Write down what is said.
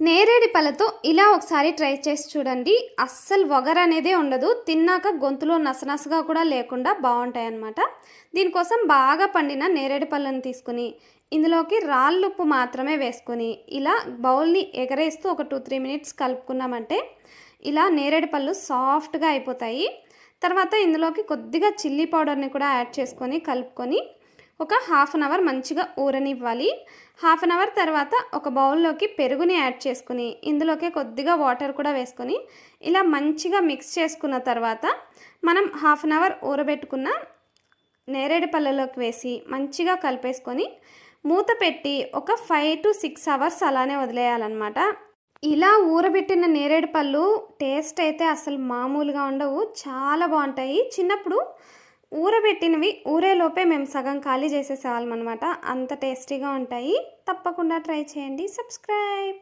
నేరేడి పళ్ళతో ఇలా ఒకసారి ట్రై చేసి చూడండి. అస్సలు వగరనేదే ఉండదు. తిన్నాక గొంతులో నసనసగా కూడా లేకుండా బాగుంటాయన్నమాట. దీనికోసం బాగా పండిన నేరేడి పళ్ళను తీసుకుని ఇందులోకి రాళ్ళుప్పు మాత్రమే వేసుకొని ఇలా బౌల్ని ఎగరేస్తూ ఒక 2-3 మినిట్స్ కలుపుకున్నామంటే ఇలా నేరేడి పళ్ళు సాఫ్ట్గా అయిపోతాయి. తర్వాత ఇందులోకి కొద్దిగా చిల్లీ పౌడర్ని కూడా యాడ్ చేసుకొని కలుపుకొని ఒక హాఫ్ అన్ అవర్ మంచిగా ఊరనివ్వాలి. హాఫ్ అన్ అవర్ తర్వాత ఒక బౌల్లోకి పెరుగుని యాడ్ చేసుకుని ఇందులోకి కొద్దిగా వాటర్ కూడా వేసుకొని ఇలా మంచిగా మిక్స్ చేసుకున్న తర్వాత మనం హాఫ్ అన్ అవర్ ఊరబెట్టుకున్న నేరేడు పళ్ళలోకి వేసి మంచిగా కలిపేసుకొని మూత పెట్టి ఒక 5 to 6 అవర్స్ అలానే వదిలేయాలన్నమాట. ఇలా ఊరబెట్టిన నేరేడు పళ్ళు టేస్ట్ అయితే అసలు మామూలుగా ఉండవు, చాలా బాగుంటాయి. చిన్నప్పుడు ఊరబెట్టినవి ఊరేలోపే మేము సగం ఖాళీ చేసేసేవాళ్ళం అనమాట. అంత టేస్టీగా ఉంటాయి. తప్పకుండా ట్రై చేయండి. సబ్స్క్రైబ్.